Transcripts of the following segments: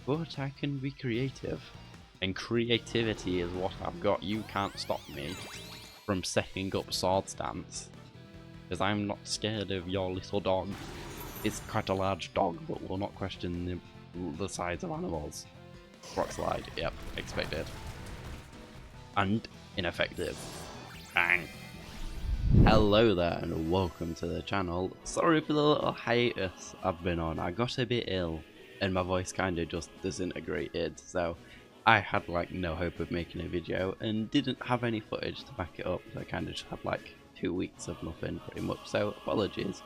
but I can be creative. And creativity is what I've got. You can't stop me from setting up Sword Stance. Because I'm not scared of your little dog. It's quite a large dog, but we'll not question the size of animals. Rock Slide, yep, expected. And ineffective. Bang. Hello there and welcome to the channel. Sorry for the little hiatus I've been on. I got a bit ill and my voice kind of just disintegrated, so I had like no hope of making a video and didn't have any footage to back it up, so I kind of just had like 2 weeks of nothing pretty much, so apologies.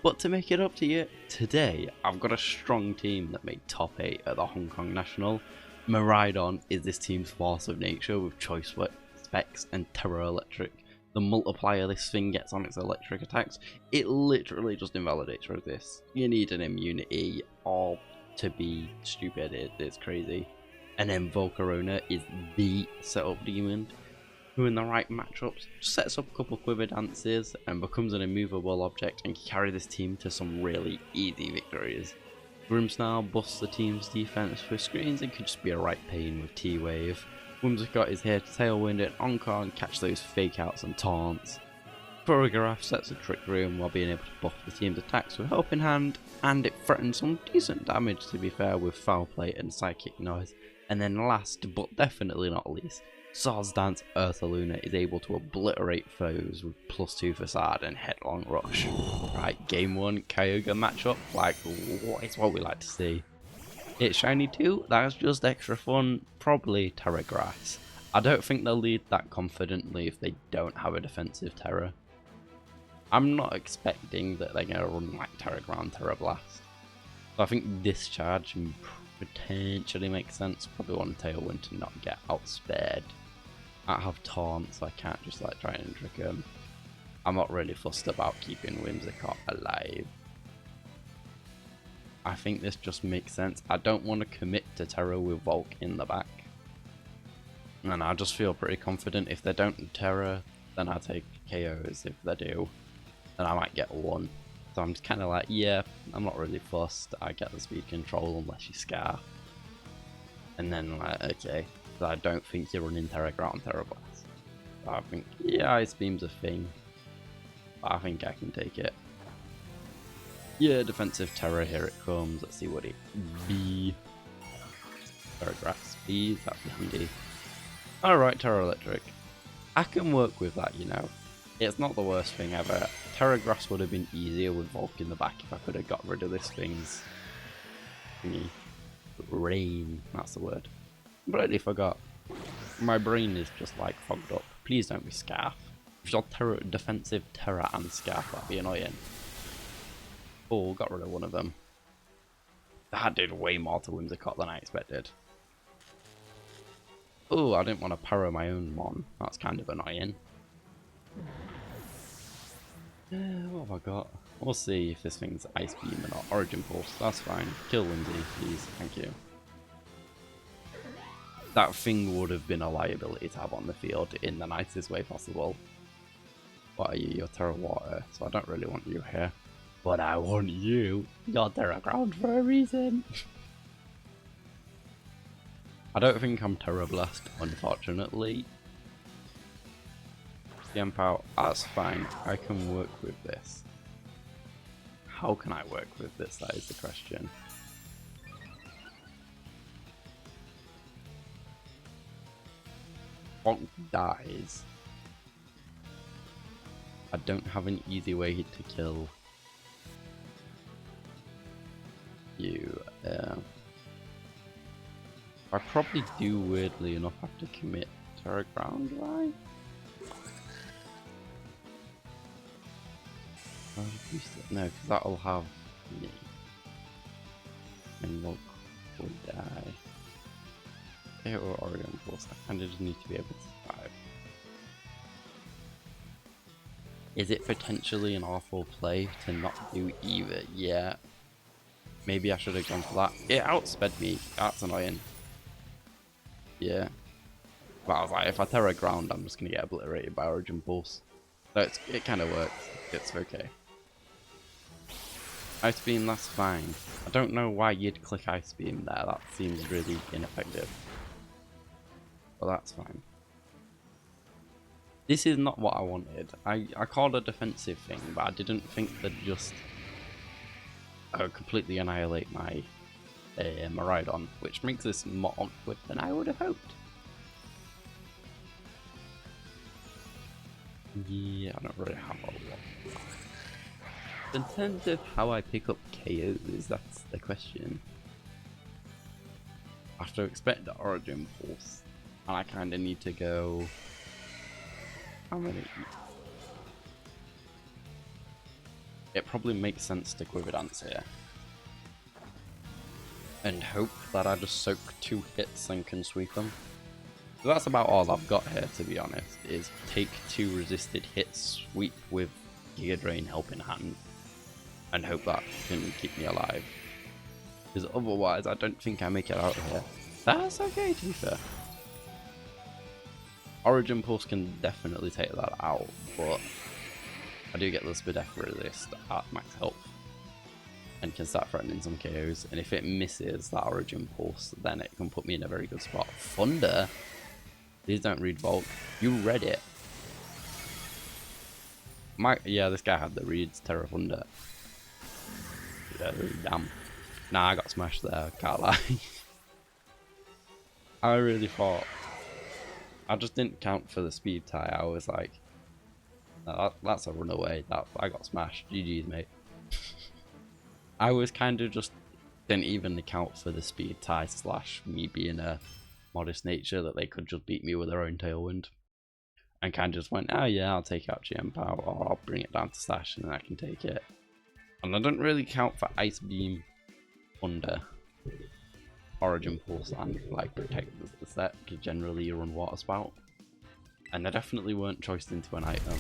But to make it up to you, today I've got a strong team that made top 8 at the Hong Kong National. Miraidon is this team's force of nature with choice specs and terror electric. The multiplier this thing gets on its electric attacks, it literally just invalidates resist. You need an immunity or to be stupid, it's crazy. And then Volcarona is the setup demon who in the right matchups sets up a couple quiver dances and becomes an immovable object and can carry this team to some really easy victories. Grimmsnarl busts the team's defense for screens and could just be a right pain with T-Wave. Whimsicott is here to tailwind it, encore and catch those fake outs and taunts. Choreograph sets a trick room while being able to buff the team's attacks with Helping Hand, and it threatens some decent damage to be fair with Foul Play and Psychic Noise. And then last but definitely not least, Sword Dance Eartha Luna is able to obliterate foes with +2 Facade and Headlong Rush. Right, game 1 Kyogre matchup, like it's what we like to see. It's shiny too, that's just extra fun, probably Terra Grass. I don't think they'll lead that confidently if they don't have a defensive Terra. I'm not expecting that they're going to run like Terra Ground, Terra Blast. So I think Discharge potentially makes sense. Probably want Tailwind to not get outspared. I have Taunt, so I can't just like try and trick him. I'm not really fussed about keeping Whimsicott alive. I think this just makes sense. I don't want to commit to Terra with Volk in the back. And I just feel pretty confident if they don't Terra, then I take KOs. If they do, then I might get one. So I'm just kind of like, yeah, I'm not really fussed. I get the speed control unless you Scarf. And then like, okay, so I don't think you're running Terra Ground, Terra Blast. So I think, yeah, Ice Beam's a thing. But I think I can take it. Yeah, defensive Terra, here it comes. Let's see what it be. Terra Grass speed, that'd be handy. Alright, Terra Electric. I can work with that, you know. It's not the worst thing ever. Terra Grass would have been easier with Volk in the back if I could have got rid of this thing's thingy. Rain, that's the word. Completely forgot. My brain is just like fogged up. Please don't be Scarf. If you're defensive Terra and Scarf, that'd be annoying. Oh, got rid of one of them. That did way more to Whimsicott than I expected. Oh, I didn't want to power my own Mon. That's kind of annoying. What have I got? We'll see if this thing's Ice Beam or not. Origin Pulse, that's fine. Kill Whimsy, please. Thank you. That thing would have been a liability to have on the field in the nicest way possible. What are you? You're Terra Water, so I don't really want you here. But I want you. You're Terra Ground for a reason. I don't think I'm Terra Blast, unfortunately. Jump out, that's fine. I can work with this. How can I work with this? That is the question. Bonk dies. I don't have an easy way to kill you. I probably do, weirdly enough, have to commit Terra Ground, right? No, because that'll have me. And Volk will die. Air or Origin Pulse, I kind of just need to be able to survive. Is it potentially an awful play to not do either? Yeah. Maybe I should have gone for that. It outsped me. That's annoying. Yeah. But I was like, if I Terra Ground, I'm just going to get obliterated by Origin Pulse. So it kind of works. It's okay. Ice Beam, that's fine. I don't know why you'd click Ice Beam there, that seems really ineffective. But that's fine. This is not what I wanted. I called a defensive thing, but I didn't think they'd just completely annihilate my Miraidon, which makes this more awkward than I would have hoped. Yeah, I don't really have a lot. In terms of how I pick up KOs, that's the question. I have to expect the Origin Pulse, and I kind of need to go... How many? It probably makes sense to Quiver Dance here. And hope that I just soak 2 hits and can sweep them. So that's about all I've got here, to be honest, is take 2 resisted hits, sweep with Giga Drain Helping Hand, and hope that can keep me alive. Because otherwise I don't think I make it out of here. That's okay, to be fair. Origin Pulse can definitely take that out, but I do get the Spadef resist at max health and can start threatening some KOs, and if it misses that Origin Pulse, then it can put me in a very good spot. Thunder? Please don't read Volt. You read it. Yeah, this guy had the reads Terra Thunder. Yeah, damn. Nah, I got smashed there, can't lie. I really thought... I just didn't count for the speed tie. I was like, no, that's a runaway. I got smashed. GG's, mate. I was kind of just didn't even account for the speed tie / me being a modest nature that they could just beat me with their own tailwind. And kind of just went, oh yeah, I'll take out GM power, or I'll bring it down to slash and then I can take it. And I don't really count for Ice Beam, Thunder, Origin Pulse, and like Protect as the set, because generally you run Water Spout. And they definitely weren't choiced into an item.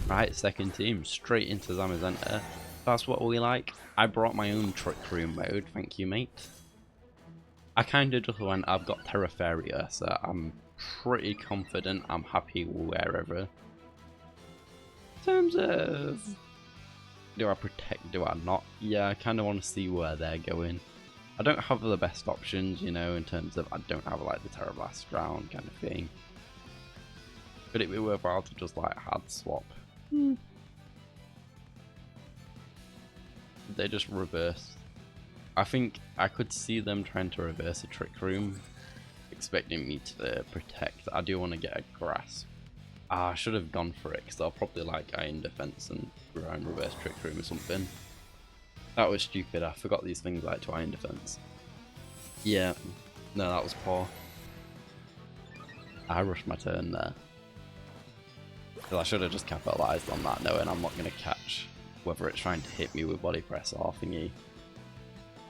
Right, second team, straight into Zamazenta. That's what we like. I brought my own Trick Room mode, thank you mate. I kind of just went, I've got Terraferia, so I'm pretty confident I'm happy wherever. In terms of... do I protect, do I not? Yeah, I kind of want to see where they're going. I don't have the best options, you know, in terms of I don't have like the Terra Blast round kind of thing. Could it be worthwhile to just like hard swap? They just reverse. I think I could see them trying to reverse a Trick Room, expecting me to protect. I do want to get a Grasp. I should have gone for it because I'll probably like Iron Defense and reverse Trick Room or something. That was stupid. I forgot these things like to Iron Defense. Yeah, no, that was poor. I rushed my turn there. Because I should have just capitalised on that, knowing I'm not going to catch whether it's trying to hit me with body press or thingy.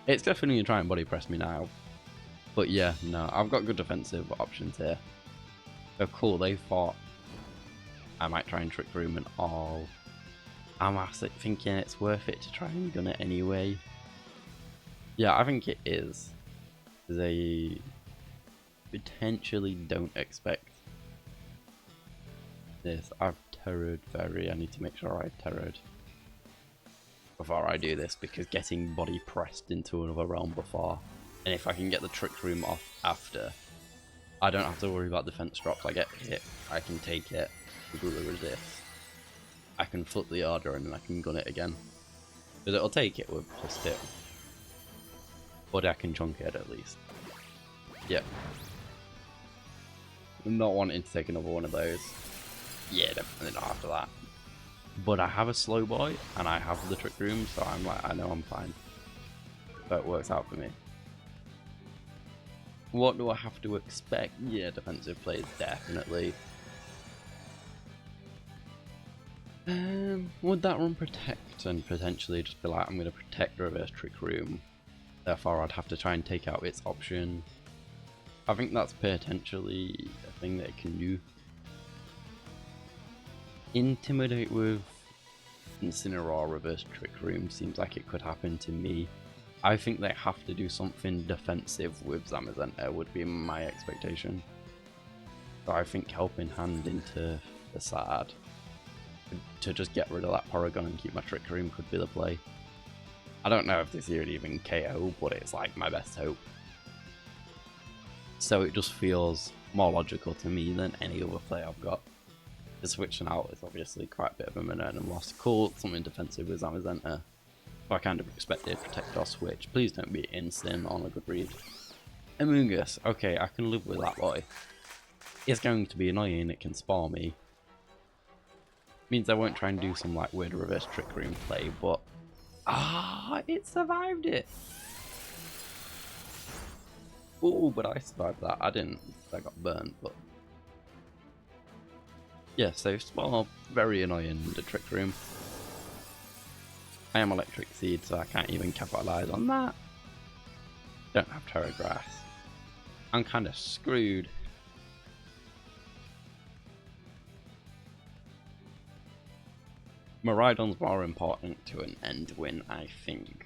It's definitely trying to body press me now. But yeah, no, I've got good defensive options here. So cool, they thought I might try and Trick Room and all. I'm actually thinking it's worth it to try and gun it anyway. Yeah, I think it is. They potentially don't expect this. I've terrored Fairy. I need to make sure I've terrored before I do this, because getting body pressed into another realm before, and if I can get the Trick Room off after, I don't have to worry about defense drops. I get hit, I can take it, completely resist. I can flip the order and then I can gun it again. Because it'll take it with +2. But I can chunk it at least. Yep. I'm not wanting to take another one of those. Yeah, definitely not after that. But I have a Slow Boy and I have the Trick Room, so I'm like, I know I'm fine. So it works out for me. What do I have to expect? Yeah, defensive plays, definitely. Would that run Protect and potentially just be like, I'm going to protect the reverse Trick Room, therefore I'd have to try and take out its option. I think that's potentially a thing that it can do. Intimidate with Incineroar reverse Trick Room seems like it could happen to me. I think they have to do something defensive with Zamazenta would be my expectation. So I think Helping Hand into Facade to just get rid of that Porygon and keep my Trick Room could be the play. I don't know if this here would even KO, but it's like my best hope. So it just feels more logical to me than any other play I've got. The switching out is obviously quite a bit of a momentum loss. Cool, something defensive with Zamazenta. So I kind of expected protect or switch. Please don't be instant on a good read. Amoonguss, okay, I can live with that boy. It's going to be annoying, it can spar me. Means I won't try and do some like weird reverse trick room play, but it survived it. Oh, but I survived that. I didn't. I got burnt, but yeah. So spar, very annoying. The trick room. I am electric seed, so I can't even capitalize on that. Don't have Terra Grass. I'm kind of screwed. Miraidon's more important to an end win, I think.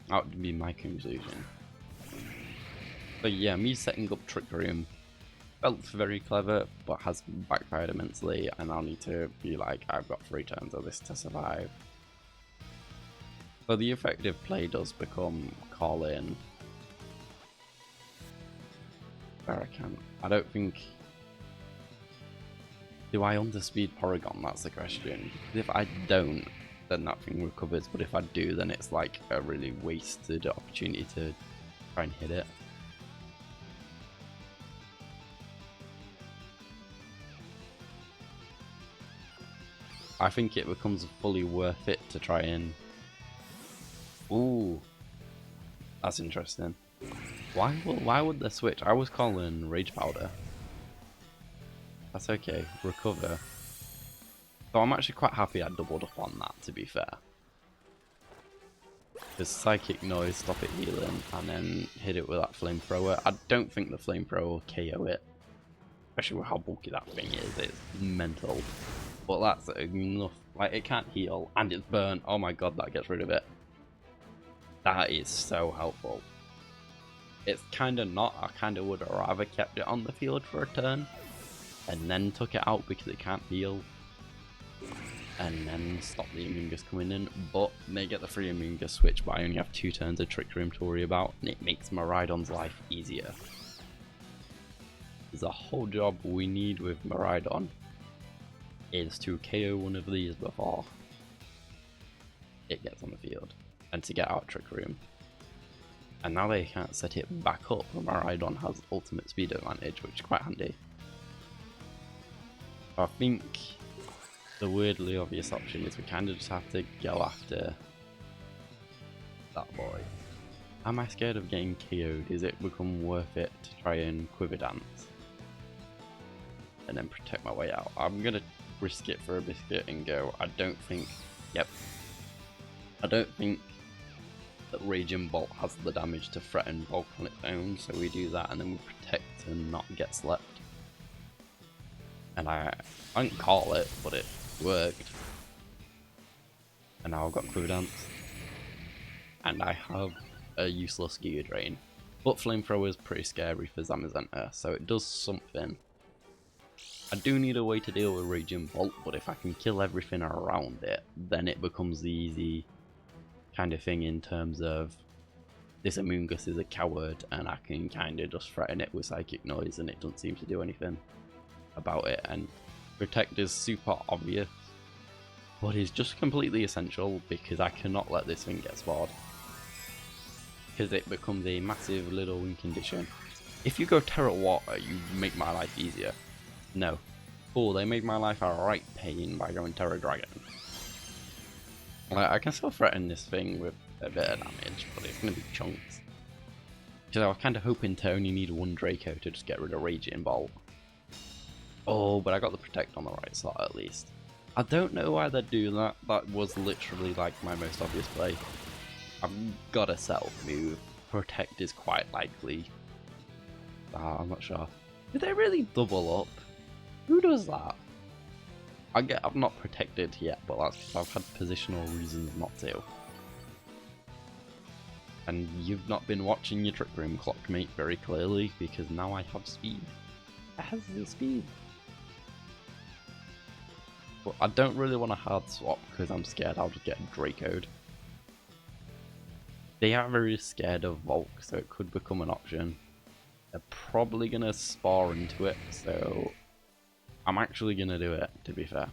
That would be my conclusion. But yeah, me setting up Trick Room felt very clever, but has backfired immensely, and I'll need to be like, I've got 3 turns of this to survive. So the effective play does become call in where I can. I don't think. Do I underspeed Porygon? That's the question. If I don't, then that thing recovers, but if I do, then it's like a really wasted opportunity to try and hit it. I think it becomes fully worth it to try and... Ooh, that's interesting. Why would they switch? I was calling Rage Powder. That's okay. Recover. So I'm actually quite happy I doubled up on that, to be fair. Because Psychic Noise, stop it healing, and then hit it with that Flamethrower. I don't think the Flamethrower will KO it. Especially with how bulky that thing is. It's mental. But that's enough. Like, it can't heal, and it's burnt. Oh my god, that gets rid of it. That is so helpful. It's kind of not. I kind of would have rather kept it on the field for a turn, and then took it out because it can't heal, and then stop the Amoonguss coming in. But they get the free Amoonguss switch, but I only have 2 turns of Trick Room to worry about, and it makes Miraidon's life easier. The whole job we need with Miraidon is to KO one of these before it gets on the field, and to get out Trick Room. And now they can't set it back up, Miraidon has ultimate speed advantage, which is quite handy. I think the weirdly obvious option is we kind of just have to go after that boy. Am I scared of getting KO'd? Is it become worth it to try and Quiver Dance and then protect my way out? I'm gonna risk it for a biscuit and go. I don't think that Raging Bolt has the damage to threaten Bulk on its own, so we do that and then we protect and not get slept. And I didn't call it, but it worked. And now I've got Quiver Dance. And I have a useless Giga Drain. But Flamethrower is pretty scary for Zamazenta, so it does something. I do need a way to deal with Raging Bolt, but if I can kill everything around it, then it becomes the easy kind of thing in terms of this Amoonguss is a coward and I can kind of just threaten it with Psychic Noise and it doesn't seem to do anything about it. And Protect is super obvious, but it's just completely essential because I cannot let this thing get sparred, because it becomes a massive little win condition. If you go Terra Water, you make my life easier. No. Cool, they made my life a right pain by going Terra Dragon. I can still threaten this thing with a bit of damage, but it's going to be chunks. Because I was kind of hoping to only need 1 Draco to just get rid of Raging Bolt. Oh, but I got the Protect on the right slot at least. I don't know why they're doing that. That was literally like my most obvious play. I've got a self move. Protect is quite likely. I'm not sure. Did they really double up? Who does that? I'm not protected yet, but that's because I've had positional reasons not to. And you've not been watching your Trick Room clock, mate, very clearly, because now I have speed. It has the speed. But I don't really want to hard swap because I'm scared I'll just get Draco'd. They are very scared of Volk, so it could become an option. They're probably going to spar into it, so I'm actually going to do it, to be fair.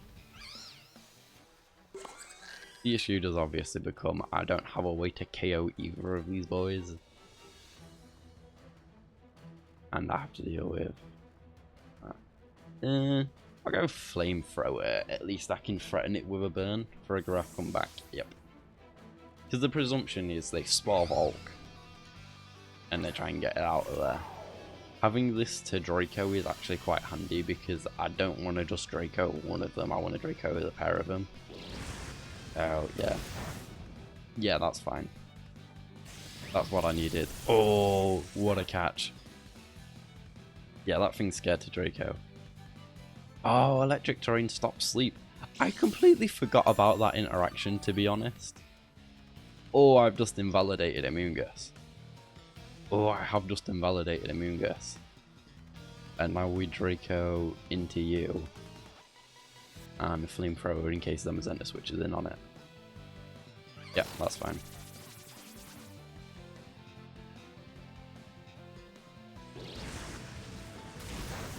The issue does obviously become I don't have a way to KO either of these boys. And I have to deal with I'll go Flamethrower. At least I can threaten it with a burn for a graph comeback. Yep. Because the presumption is they spar Volk and they try and get it out of there. Having this to Draco is actually quite handy because I don't want to just Draco one of them. I want to Draco with a pair of them. Oh, yeah. Yeah, that's fine. That's what I needed. Oh, what a catch. Yeah, that thing's scared to Draco. Oh, electric terrain stops sleep. I completely forgot about that interaction, to be honest. Oh, I've just invalidated Immungus. Oh, I have just invalidated Immungus. And now we Draco into you. And Flamethrower in case the Mazenda switches in on it. Yeah, that's fine.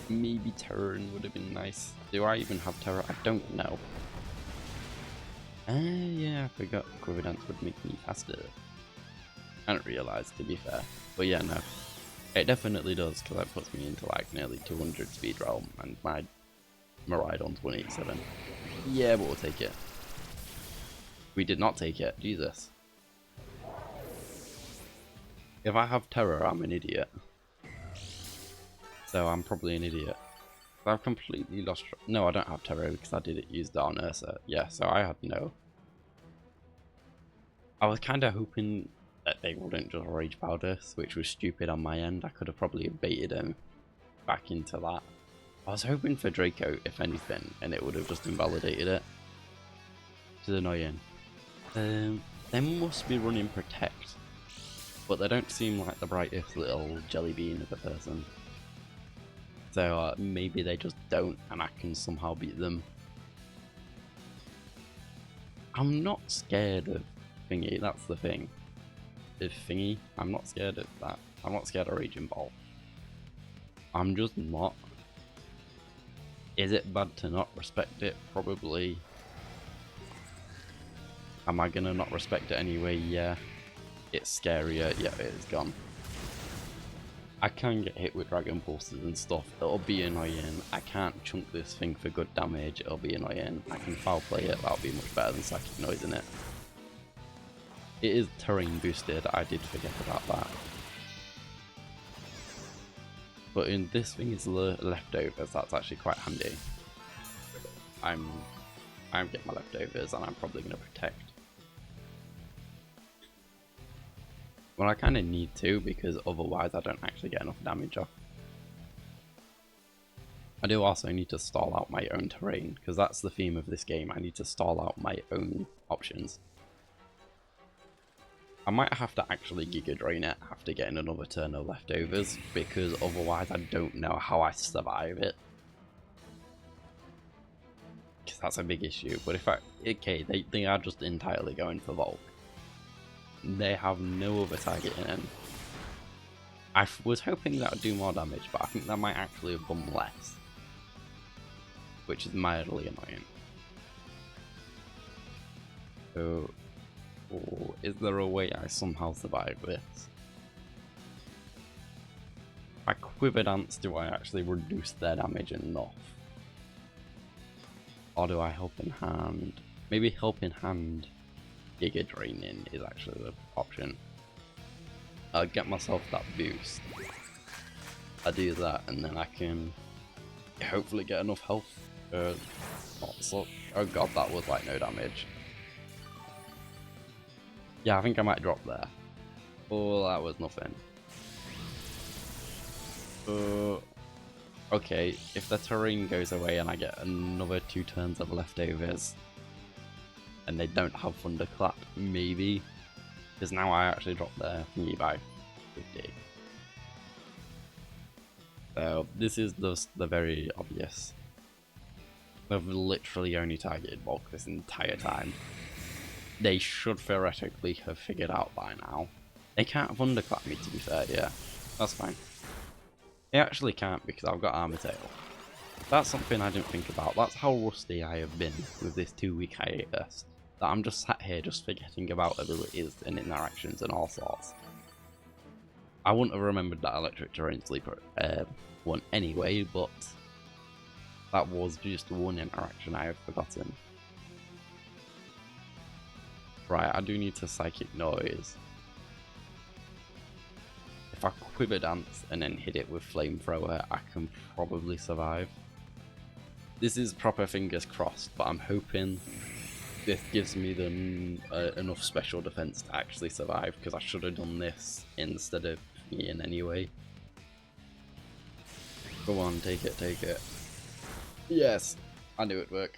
Maybe Terran would have been nice. Do I even have Terror? I don't know. Yeah, I forgot Quividance would make me faster. I didn't realise, to be fair. But yeah, no. It definitely does, because that puts me into like nearly 200 speed realm, and my Miraidon's 187. Yeah, but we'll take it. We did not take it, Jesus. If I have Terror, I'm an idiot. So I'm probably an idiot. I've completely lost... No, I don't have Terror because I did use Darn Ursa. Yeah, so I had no. I was kind of hoping that they wouldn't just Rage Powder, which was stupid on my end. I could have probably baited him back into that. I was hoping for Draco, if anything, and it would have just invalidated it. Which is annoying. They must be running Protect, but they don't seem like the brightest little jelly bean of a person. So maybe they just don't, and I can somehow beat them. I'm not scared of Thingy, that's the thing. If Thingy, I'm not scared of that. I'm not scared of Raging Ball. I'm just not. Is it bad to not respect it? Probably. Am I gonna not respect it anyway? Yeah. It's scarier. Yeah, it is gone. I can get hit with Dragon Pulses and stuff. It'll be annoying. I can't chunk this thing for good damage. It'll be annoying. I can foul play it. That'll be much better than Psychic Noise in it. It is terrain boosted. I did forget about that. But in this thing is leftovers. That's actually quite handy. I'm getting my leftovers, and I'm probably going to Protect. Well, I kind of need to, because otherwise I don't actually get enough damage off. I do also need to stall out my own terrain, because that's the theme of this game. I need to stall out my own options. I might have to actually Giga Drain it after getting another turn of leftovers, because otherwise I don't know how I survive it. Because that's a big issue. But if okay, they are just entirely going for Volk. They have no other target in him. I was hoping that would do more damage, but I think that might actually have done less. Which is mildly annoying. So, is there a way I somehow survive this? By Quiver Dance, do I actually reduce their damage enough? Or do I Help in Hand? Maybe Help in Hand Giga Draining is actually the option. I'll get myself that boost. I do that and then I can hopefully get enough health. Oh god, that was like no damage. Yeah, I think I might drop there. Oh, that was nothing. Okay, if the terrain goes away and I get another 2 turns of leftovers, and they don't have Thunderclap, maybe. Because now I actually dropped their thingy by 50. So this is just the very obvious. They've literally only targeted Volk this entire time. They should theoretically have figured out by now. It can't thunderclap me, to be fair, yeah. That's fine. It actually can't because I've got Armor Tail. That's something I didn't think about. That's how rusty I have been with this 2-week hiatus. That I'm just sat here just forgetting about abilities and interactions and all sorts. I wouldn't have remembered that Electric Terrain Sleeper one anyway, but that was just one interaction I have forgotten. Right, I do need to Psychic Noise. If I Quiver Dance and then hit it with Flamethrower, I can probably survive. This is proper fingers crossed, but I'm hoping this gives me enough special defense to actually survive, because I should have done this instead of Ian anyway. Go on, take it, take it. Yes! I knew it'd work.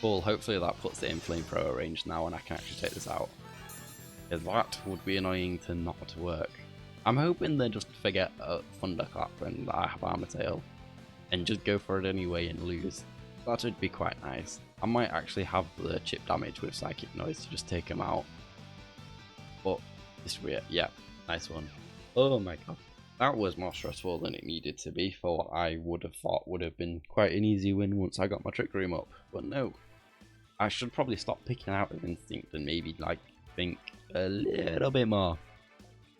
Cool, hopefully that puts it in Flamethrower range now and I can actually take this out. Because that would be annoying to not work. I'm hoping they just forget Thunderclap and I have Armor Tail and just go for it anyway and lose. That would be quite nice. I might actually have the chip damage with Psychic Noise to just take him out. But it's weird. Yeah, nice one. Oh my god. That was more stressful than it needed to be for what I would have thought would have been quite an easy win once I got my Trick Room up. But no. I should probably stop picking out with Instinct and maybe like think a little bit more.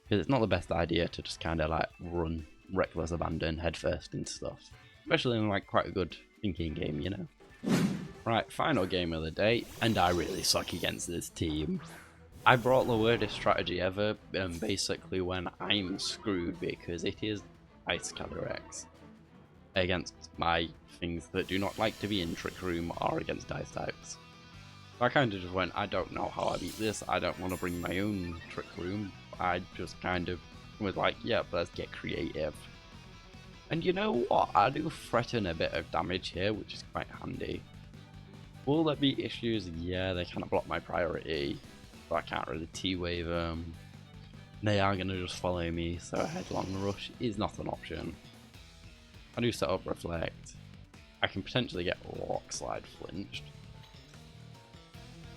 Because it's not the best idea to just kind of like run Reckless Abandon headfirst into stuff. Especially in like quite a good thinking game, you know. Right, final game of the day, and I really suck against this team. I brought the weirdest strategy ever, basically when I'm screwed because it is Ice Calyrex against my things that do not like to be in Trick Room or against Ice types. So I kind of just went, I don't know how I beat this, I don't want to bring my own Trick Room. I just kind of was like, yeah, let's get creative. And you know what, I do threaten a bit of damage here, which is quite handy. Will there be issues? Yeah, they kind of block my priority, so I can't really T-wave them. They are going to just follow me, so a Headlong Rush is not an option. I do set up Reflect. I can potentially get Rock Slide flinched.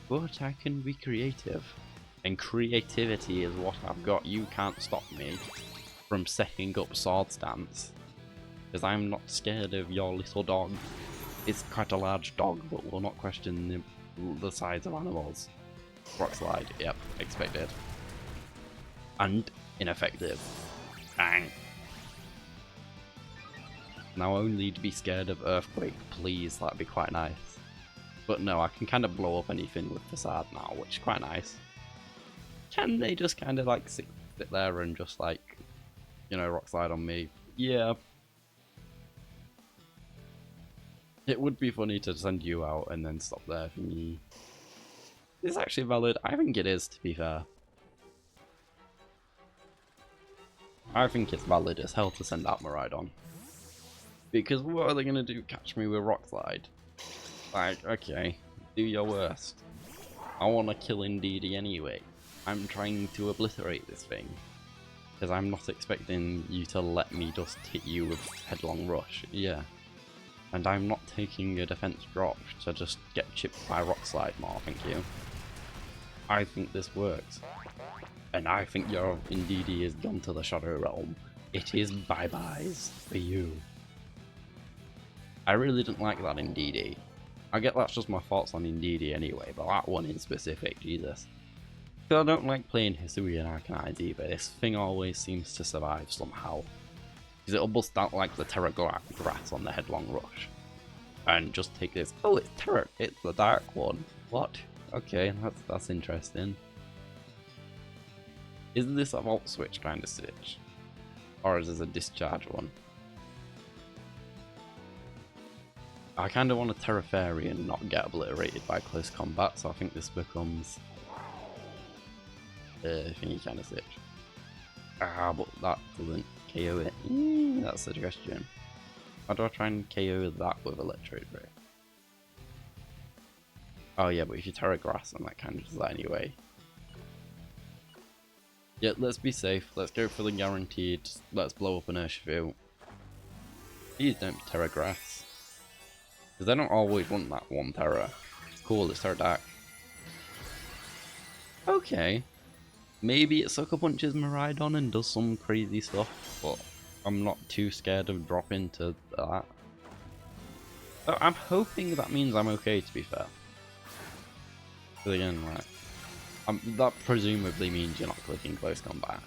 But I can be creative. And creativity is what I've got. You can't stop me from setting up Sword Stance. Because I'm not scared of your little dog. It's quite a large dog, but we'll not question the size of animals. Rock Slide, yep, expected. And ineffective. Bang. Now only to be scared of Earthquake, please, that'd be quite nice. But no, I can kind of blow up anything with Facade now, which is quite nice. Can they just kind of like sit there and just like, you know, Rock Slide on me? Yeah. It would be funny to send you out and then stop there for me. Is actually valid? I think it is, to be fair. I think it's valid as hell to send out Miraidon. Because what are they going to do? Catch me with Rock Slide? Like, okay, do your worst. I want to kill Indeedee anyway. I'm trying to obliterate this thing. Because I'm not expecting you to let me just hit you with Headlong Rush. Yeah. And I'm not taking a defense drop to just get chipped by Rock Slide more, thank you. I think this works. And I think your Indeedee is gone to the Shadow Realm. It is bye-byes for you. I really didn't like that Indeedee. I get that's just my thoughts on Indeedee anyway, but that one in specific, Jesus. Because I don't like playing Hisuian Arcanines either, this thing always seems to survive somehow. Because it'll bust out like the Terra Grass on the Headlong Rush. And just take this, oh it's Terra, it's the dark one. What? Okay, that's interesting. Is this a Volt Switch kind of stitch? Or is this a discharge one? I kind of want a Terra Fairy and not get obliterated by close combat, so I think this becomes thingy kind of stitch. Ah, but that doesn't KO it. That's the question. How do I try and KO that with Electrode Ray? Oh yeah, but if you Terra Grass and that kind of does that anyway. Yeah, let's be safe. Let's go for the guaranteed. Let's blow up an Urshifu. Please don't Terra Grass. Because I don't always want that one Terra. It's cool, it's Terra Dark. Okay. Maybe it Sucker Punches Miraidon and does some crazy stuff, but I'm not too scared of dropping to that. So I'm hoping that means I'm okay, to be fair. But again, right, that presumably means you're not clicking close combat.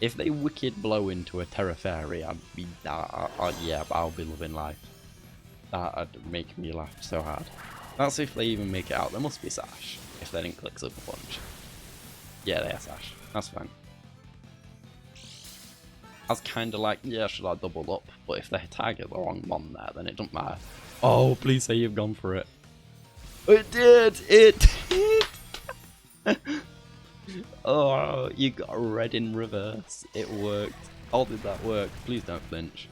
If they wicked blow into a Terra Fairy, I'd be, yeah, I'll be loving life. That'd make me laugh so hard. That's if they even make it out. There must be Sash, if they didn't click Super Punch. Yeah, they are Sash. That's fine. I was kind of like, yeah, should I double up? But if they target the wrong one there, then it doesn't matter. Oh, please say you've gone for it. It did! It did! Oh, you got red in reverse. It worked. How did that work? Please don't flinch.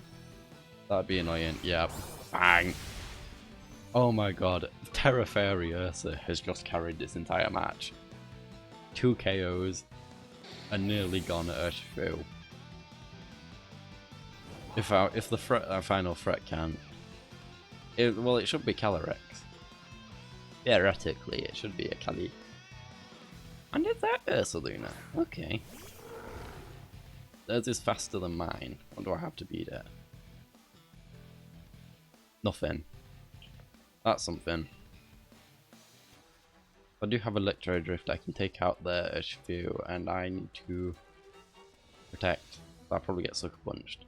That'd be annoying. Yeah. Bang! Oh my god. Terra Fairy Ursa has just carried this entire match. 2 KOs. And nearly gone Urshifu. If the final threat can... well, it should be Calyrex. Theoretically, it should be a Cali. And is that Ursaluna? Okay. Theirs is faster than mine. What do I have to beat it? Nothing. That's something. If I do have Electro Drift, I can take out their Urshifu, and I need to protect. I'll probably get Sucker Punched.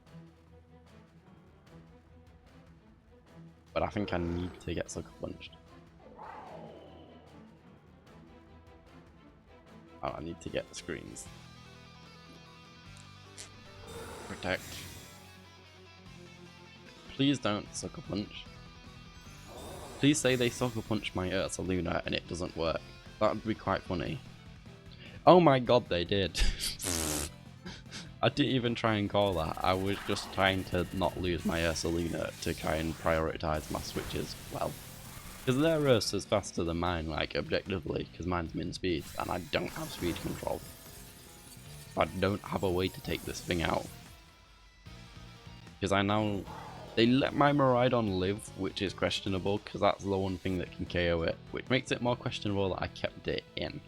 But I think I need to get Sucker Punched. Oh, I need to get the screens. Protect. Please don't Sucker Punch. Please say they Sucker Punch my Ursaluna and it doesn't work. That would be quite funny. Oh my god, they did. I didn't even try and call that. I was just trying to not lose my Ursaluna to try and prioritize my switches well. Because their Ursa's faster than mine, like, objectively, because mine's min speed, and I don't have speed control. I don't have a way to take this thing out. Because I now... They let my Miraidon live, which is questionable, because that's the one thing that can KO it, which makes it more questionable that I kept it in.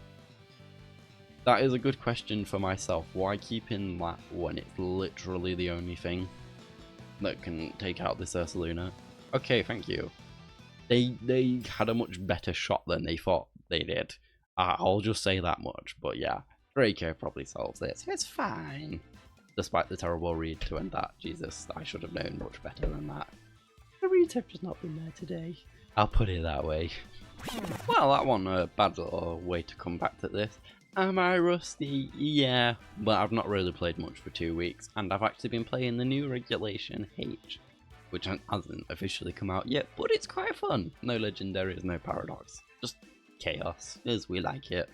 That is a good question for myself. Why keep in that when it's literally the only thing that can take out this Ursaluna? Okay, thank you. They had a much better shot than they thought they did. I'll just say that much, but yeah, Draco probably solves it, so it's fine. Despite the terrible read to end that. Jesus, I should have known much better than that. The reads have just not been there today. I'll put it that way. Well, that one a bad little way to come back to this. Am I rusty? Yeah, but I've not really played much for 2 weeks, and I've actually been playing the new Regulation H, which hasn't officially come out yet, but it's quite fun. No legendaries, no paradox, just chaos, as we like it.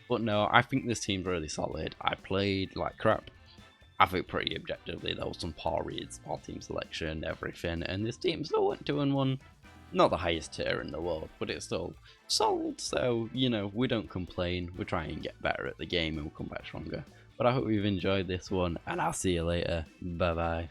But no, I think this team's really solid. I played like crap. I think pretty objectively there was some poor reads, poor team selection, everything, and this team still went 2-1. Not the highest tier in the world, but it's still solid, so, you know, we don't complain. We try and get better at the game and we'll come back stronger. But I hope you've enjoyed this one, and I'll see you later. Bye bye.